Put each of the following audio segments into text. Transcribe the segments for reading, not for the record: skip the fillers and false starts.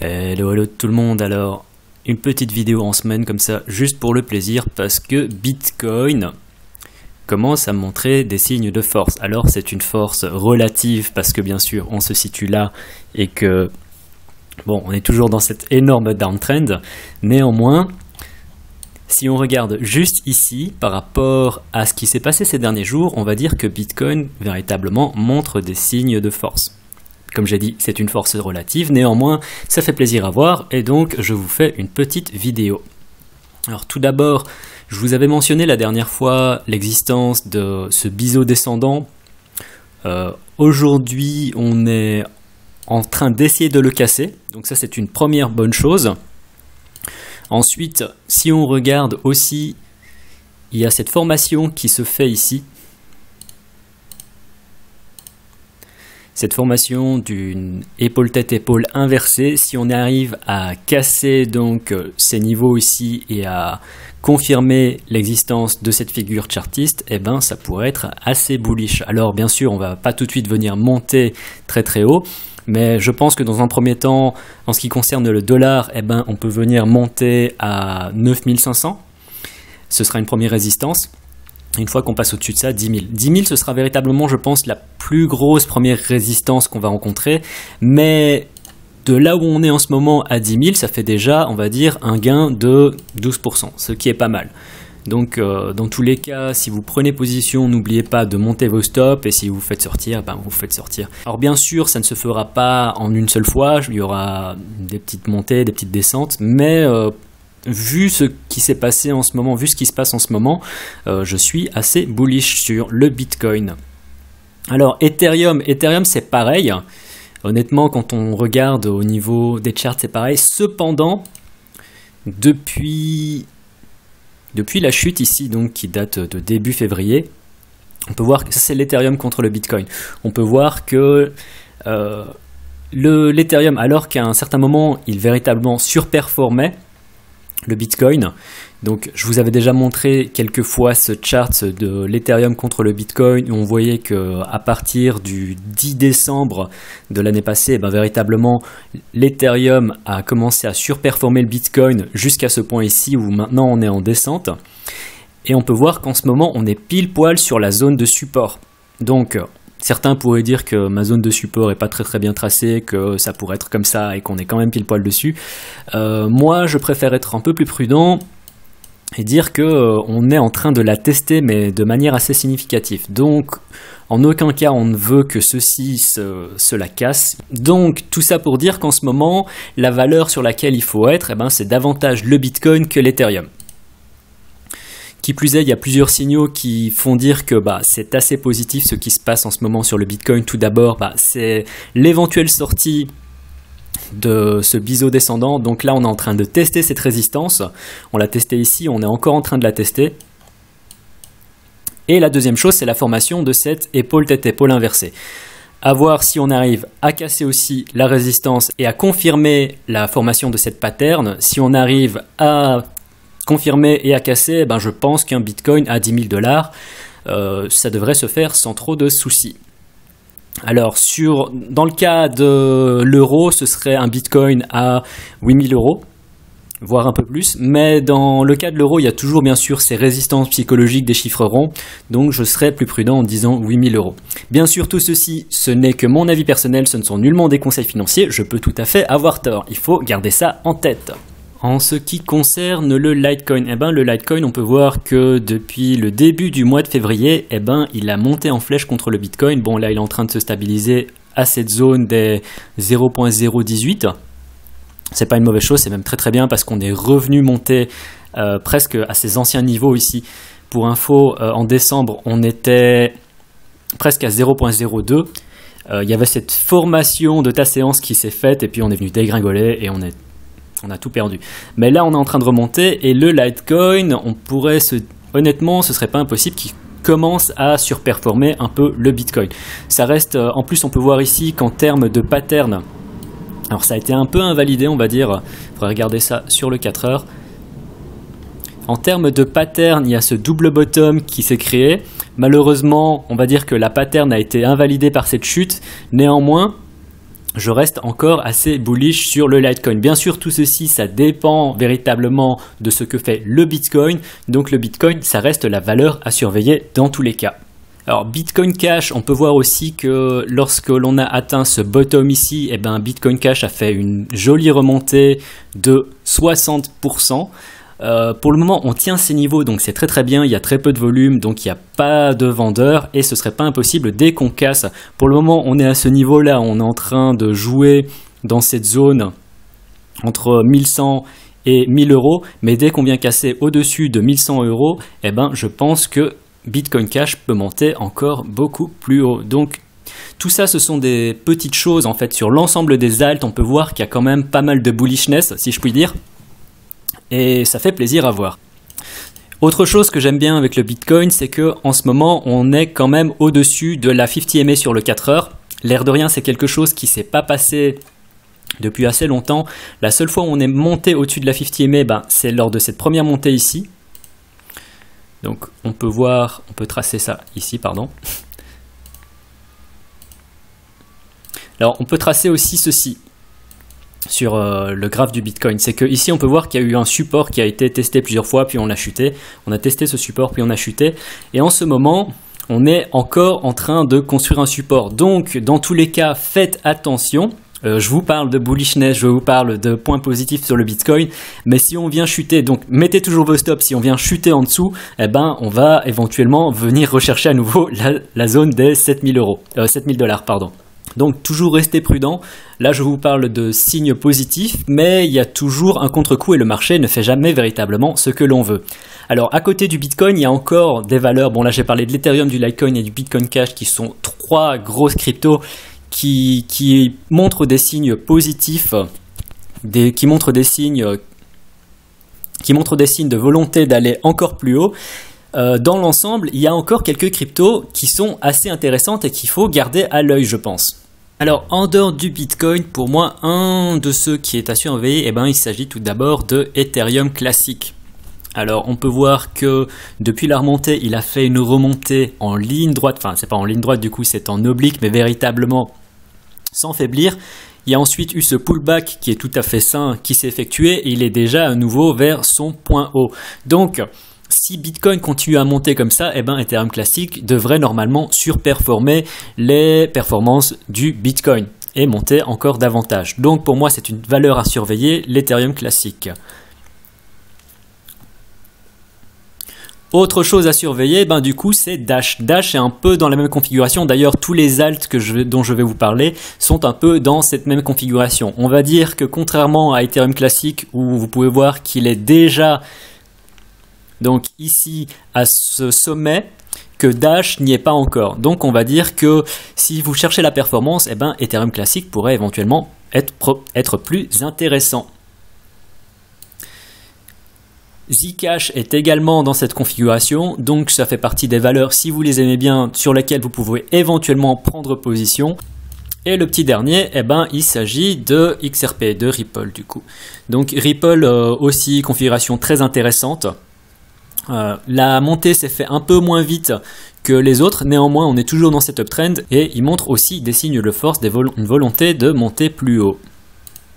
Hello, hello tout le monde. Alors, une petite vidéo en semaine comme ça, juste pour le plaisir, parce que Bitcoin commence à montrer des signes de force. Alors, c'est une force relative, parce que bien sûr, on se situe là, et que, bon, on est toujours dans cette énorme downtrend. Néanmoins, si on regarde juste ici, par rapport à ce qui s'est passé ces derniers jours, on va dire que Bitcoin, véritablement, montre des signes de force. Comme j'ai dit, c'est une force relative, néanmoins, ça fait plaisir à voir, et donc je vous fais une petite vidéo. Alors tout d'abord, je vous avais mentionné la dernière fois l'existence de ce biseau descendant. Aujourd'hui, on est en train d'essayer de le casser, donc ça c'est une première bonne chose. Ensuite, si on regarde aussi, il y a cette formation qui se fait ici. Cette formation d'une épaule-tête-épaule inversée, si on arrive à casser donc ces niveaux ici et à confirmer l'existence de cette figure chartiste, eh ben ça pourrait être assez bullish. Alors bien sûr, on va pas tout de suite venir monter très très haut, mais je pense que dans un premier temps, en ce qui concerne le dollar, eh ben on peut venir monter à 9500. Ce sera une première résistance. Une fois qu'on passe au-dessus de ça, 10 000. 10 000, ce sera véritablement, je pense, la plus grosse première résistance qu'on va rencontrer. Mais de là où on est en ce moment à 10 000, ça fait déjà, on va dire, un gain de 12%, ce qui est pas mal. Donc, dans tous les cas, si vous prenez position, n'oubliez pas de monter vos stops. Et si vous faites sortir, ben vous faites sortir. Alors bien sûr, ça ne se fera pas en une seule fois. Il y aura des petites montées, des petites descentes. Mais vu ce qui s'est passé en ce moment, vu ce qui se passe en ce moment, je suis assez bullish sur le Bitcoin. Alors Ethereum c'est pareil. Honnêtement, quand on regarde au niveau des charts, c'est pareil. Cependant, depuis la chute ici, donc qui date de début février, on peut voir que ça c'est l'Ethereum contre le Bitcoin. On peut voir que l'Ethereum, alors qu'à un certain moment, il véritablement surperformait le Bitcoin. Donc je vous avais déjà montré quelques fois ce chart de l'Ethereum contre le Bitcoin où on voyait que à partir du 10 décembre de l'année passée, ben, véritablement l'Ethereum a commencé à surperformer le Bitcoin jusqu'à ce point ici où maintenant on est en descente. Et on peut voir qu'en ce moment on est pile poil sur la zone de support. Donc certains pourraient dire que ma zone de support est pas très bien tracée, que ça pourrait être comme ça et qu'on est quand même pile poil dessus. Moi, je préfère être un peu plus prudent et dire que on est en train de la tester, mais de manière assez significative. Donc, en aucun cas, on ne veut que ceci se la casse. Donc, tout ça pour dire qu'en ce moment, la valeur sur laquelle il faut être, eh ben, c'est davantage le Bitcoin que l'Ethereum. Qui plus est, il y a plusieurs signaux qui font dire que c'est assez positif ce qui se passe en ce moment sur le Bitcoin. Tout d'abord, c'est l'éventuelle sortie de ce biseau descendant. Donc là, on est en train de tester cette résistance. On l'a testé ici, on est encore en train de la tester. Et la deuxième chose, c'est la formation de cette épaule-tête-épaule inversée. À voir si on arrive à casser aussi la résistance et à confirmer la formation de cette pattern. Si on arrive à confirmer et à casser, je pense qu'un Bitcoin à 10 000 $, ça devrait se faire sans trop de soucis. Alors, dans le cas de l'euro, ce serait un Bitcoin à 8 000 €, voire un peu plus. Mais dans le cas de l'euro, il y a toujours bien sûr ces résistances psychologiques des chiffres ronds. Donc, je serais plus prudent en disant 8 000 €. Bien sûr, tout ceci, ce n'est que mon avis personnel, ce ne sont nullement des conseils financiers. Je peux tout à fait avoir tort. Il faut garder ça en tête. En ce qui concerne le Litecoin, le Litecoin, on peut voir que depuis le début du mois de février, il a monté en flèche contre le Bitcoin. Bon, là, il est en train de se stabiliser à cette zone des 0.018. C'est pas une mauvaise chose, c'est même très bien parce qu'on est revenu monter presque à ses anciens niveaux ici. Pour info, en décembre, on était presque à 0.02. Il y avait cette formation de ta séance qui s'est faite et puis on est venu dégringoler et on a tout perdu. Mais là, on est en train de remonter et le Litecoin, honnêtement, ce serait pas impossible qu'il commence à surperformer un peu le Bitcoin. Ça reste, en plus, on peut voir ici qu'en termes de pattern, alors ça a été un peu invalidé, on va dire. Il faudrait regarder ça sur le 4 heures. En termes de pattern, il y a ce double bottom qui s'est créé. Malheureusement, on va dire que la pattern a été invalidée par cette chute. Néanmoins, je reste encore assez bullish sur le Litecoin. Bien sûr, tout ceci, ça dépend véritablement de ce que fait le Bitcoin. Donc le Bitcoin, ça reste la valeur à surveiller dans tous les cas. Alors Bitcoin Cash, on peut voir aussi que lorsque l'on a atteint ce bottom ici, eh ben, Bitcoin Cash a fait une jolie remontée de 60%. Pour le moment, on tient ces niveaux, donc c'est très très bien. Il y a très peu de volume, donc il n'y a pas de vendeurs et ce serait pas impossible dès qu'on casse. Pour le moment, on est à ce niveau-là, on est en train de jouer dans cette zone entre 1100 et 1000 euros, mais dès qu'on vient casser au-dessus de 1100 euros, eh ben, je pense que Bitcoin Cash peut monter encore beaucoup plus haut. Donc tout ça, ce sont des petites choses en fait sur l'ensemble des alts. On peut voir qu'il y a quand même pas mal de bullishness, si je puis dire. Et ça fait plaisir à voir. Autre chose que j'aime bien avec le Bitcoin, c'est que en ce moment, on est quand même au-dessus de la 50 MA sur le 4 heures. L'air de rien, c'est quelque chose qui s'est pas passé depuis assez longtemps. La seule fois où on est monté au-dessus de la 50 MA, ben, c'est lors de cette première montée ici. Donc on peut voir, on peut tracer ça ici, pardon. Alors on peut tracer aussi ceci sur le graphe du Bitcoin, c'est que ici on peut voir qu'il y a eu un support qui a été testé plusieurs fois, puis on a chuté. On a testé ce support, puis on a chuté. Et en ce moment, on est encore en train de construire un support. Donc, dans tous les cas, faites attention. Je vous parle de bullishness, je vous parle de points positifs sur le Bitcoin, mais si on vient chuter, donc mettez toujours vos stops, si on vient chuter en dessous, eh ben, on va éventuellement venir rechercher à nouveau la zone des 7000 $, pardon. Donc toujours restez prudent. Là je vous parle de signes positifs, mais il y a toujours un contre-coup et le marché ne fait jamais véritablement ce que l'on veut. Alors à côté du Bitcoin, il y a encore des valeurs. Bon là j'ai parlé de l'Ethereum, du Litecoin et du Bitcoin Cash qui sont trois grosses cryptos qui montrent des signes positifs, qui montrent des signes de volonté d'aller encore plus haut. Dans l'ensemble, il y a encore quelques cryptos qui sont assez intéressantes et qu'il faut garder à l'œil, je pense. Alors, en dehors du Bitcoin, pour moi, un de ceux qui est à surveiller, eh ben, il s'agit tout d'abord de Ethereum classique. Alors, on peut voir que depuis la remontée, il a fait une remontée en ligne droite. Enfin, c'est pas en ligne droite, du coup, c'est en oblique, mais véritablement sans faiblir. Il y a ensuite eu ce pullback qui est tout à fait sain, qui s'est effectué et il est déjà à nouveau vers son point haut. Donc, si Bitcoin continue à monter comme ça, eh ben Ethereum classique devrait normalement surperformer les performances du Bitcoin et monter encore davantage. Donc pour moi, c'est une valeur à surveiller, l'Ethereum classique. Autre chose à surveiller, ben du coup, c'est Dash. Dash est un peu dans la même configuration. D'ailleurs, tous les alts dont je vais vous parler sont un peu dans cette même configuration. On va dire que contrairement à Ethereum classique, où vous pouvez voir qu'il est déjà donc ici à ce sommet, que Dash n'y est pas encore. Donc on va dire que si vous cherchez la performance, eh ben Ethereum classique pourrait éventuellement être plus intéressant. Zcash est également dans cette configuration, donc ça fait partie des valeurs, si vous les aimez bien, sur lesquelles vous pouvez éventuellement prendre position. Et le petit dernier, eh ben, il s'agit de XRP, de Ripple du coup. Donc Ripple aussi configuration très intéressante. La montée s'est fait un peu moins vite que les autres, néanmoins on est toujours dans cet uptrend et il montre aussi des signes de force, une volonté de monter plus haut.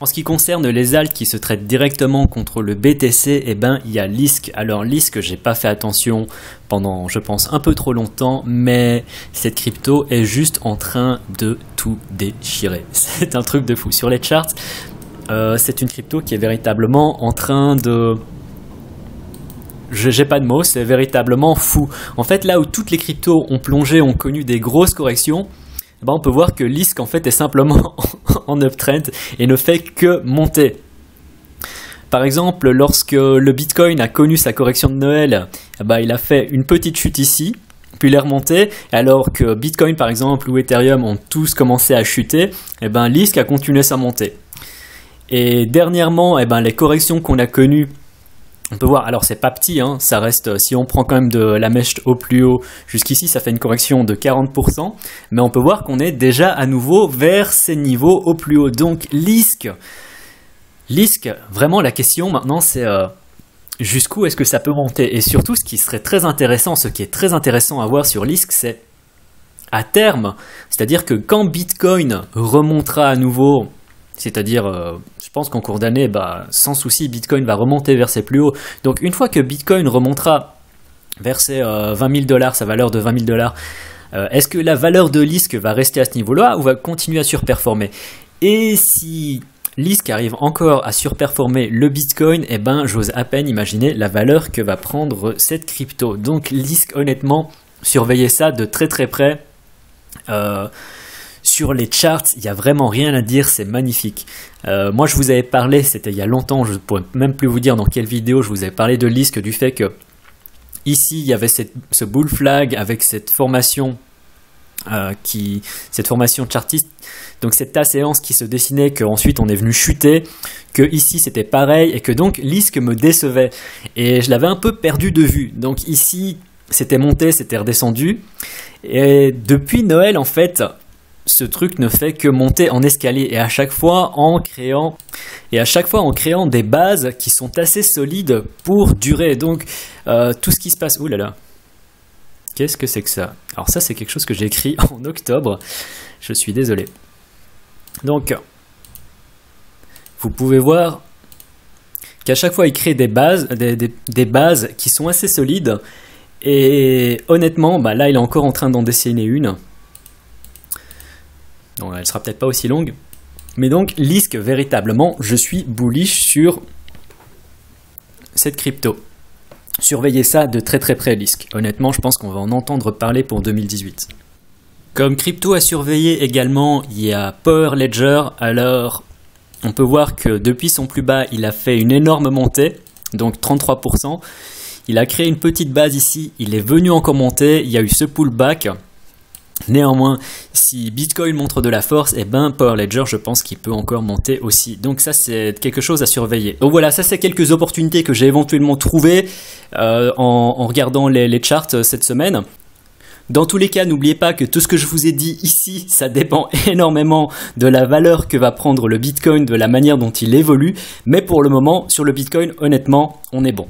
En ce qui concerne les alts qui se traitent directement contre le BTC, eh ben, il y a Lisk. Alors Lisk, j'ai pas fait attention pendant, je pense, un peu trop longtemps, mais cette crypto est juste en train de tout déchirer. C'est un truc de fou. Sur les charts, c'est une crypto qui est véritablement en train de... J'ai pas de mots, c'est véritablement fou. En fait, là où toutes les cryptos ont plongé, ont connu des grosses corrections, ben on peut voir que Lisk en fait est simplement en uptrend et ne fait que monter. Par exemple, lorsque le Bitcoin a connu sa correction de Noël, ben il a fait une petite chute ici, puis il est remonté, alors que Bitcoin par exemple ou Ethereum ont tous commencé à chuter, et ben Lisk a continué sa montée. Et dernièrement, et ben les corrections qu'on a connues, on peut voir, alors c'est pas petit, hein, ça reste, si on prend quand même de la mèche au plus haut jusqu'ici, ça fait une correction de 40%, mais on peut voir qu'on est déjà à nouveau vers ces niveaux au plus haut. Donc Lisk, vraiment la question maintenant c'est jusqu'où est-ce que ça peut monter? Et surtout ce qui serait très intéressant, ce qui est très intéressant à voir sur Lisk, c'est à terme, c'est-à-dire que quand Bitcoin remontera à nouveau, c'est-à-dire, je pense qu'en cours d'année, sans souci, Bitcoin va remonter vers ses plus hauts. Donc une fois que Bitcoin remontera vers ses 20 000 $, sa valeur de 20 000 $, est-ce que la valeur de Lisk va rester à ce niveau-là ou va continuer à surperformer? Et si Lisk arrive encore à surperformer le Bitcoin, eh ben j'ose à peine imaginer la valeur que va prendre cette crypto. Donc Lisk, honnêtement, surveillez ça de très très près. Sur les charts, il n'y a vraiment rien à dire, c'est magnifique. Moi je vous avais parlé, c'était il y a longtemps, je ne pourrais même plus vous dire dans quelle vidéo, je vous avais parlé de Lisk, du fait que ici il y avait ce bull flag avec cette formation cette formation chartiste, donc cette asséance qui se dessinait, qu'ensuite on est venu chuter, que ici c'était pareil, et que donc Lisk me décevait, et je l'avais un peu perdu de vue. Donc ici c'était monté, c'était redescendu, et depuis Noël en fait ce truc ne fait que monter en escalier, et à chaque fois en créant des bases qui sont assez solides pour durer. Donc tout ce qui se passe, oulala, qu'est-ce que c'est que ça? Alors ça c'est quelque chose que j'ai écrit en octobre, je suis désolé. Donc vous pouvez voir qu'à chaque fois il crée des bases, des bases qui sont assez solides, et honnêtement là il est encore en train d'en dessiner une. Donc elle sera peut-être pas aussi longue, mais donc Lisk, véritablement je suis bullish sur cette crypto. Surveillez ça de très très près, Lisk. Honnêtement, je pense qu'on va en entendre parler pour 2018. Comme crypto à surveiller également, il y a Power Ledger. Alors, on peut voir que depuis son plus bas, il a fait une énorme montée, donc 33%. Il a créé une petite base ici, il est venu encore monter, il y a eu ce pullback. Néanmoins, si Bitcoin montre de la force, Power Ledger, je pense qu'il peut encore monter aussi. Donc ça, c'est quelque chose à surveiller. Donc voilà, ça c'est quelques opportunités que j'ai éventuellement trouvées en regardant les charts cette semaine. Dans tous les cas, n'oubliez pas que tout ce que je vous ai dit ici, ça dépend énormément de la valeur que va prendre le Bitcoin, de la manière dont il évolue. Mais pour le moment, sur le Bitcoin, honnêtement, on est bon.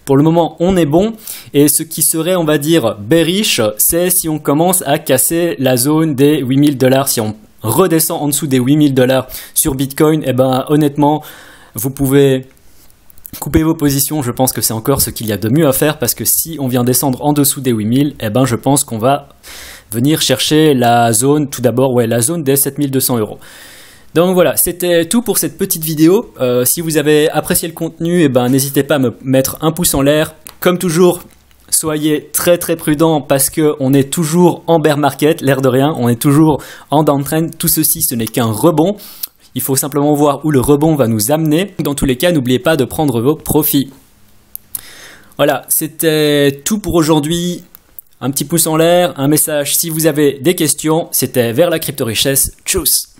Pour le moment, on est bon, et ce qui serait, on va dire, bearish, c'est si on commence à casser la zone des 8 000 $. Si on redescend en dessous des 8 000 $ sur Bitcoin, honnêtement, vous pouvez couper vos positions. Je pense que c'est encore ce qu'il y a de mieux à faire, parce que si on vient descendre en dessous des 8 000, je pense qu'on va venir chercher la zone, tout d'abord, la zone des 7 200 €. Donc voilà, c'était tout pour cette petite vidéo. Si vous avez apprécié le contenu, n'hésitez pas à me mettre un pouce en l'air. Comme toujours, soyez très très prudents, parce qu'on est toujours en bear market, l'air de rien, on est toujours en downtrend. Tout ceci, ce n'est qu'un rebond. Il faut simplement voir où le rebond va nous amener. Dans tous les cas, n'oubliez pas de prendre vos profits. Voilà, c'était tout pour aujourd'hui. Un petit pouce en l'air, un message si vous avez des questions. C'était vers la crypto richesse. Tchuss!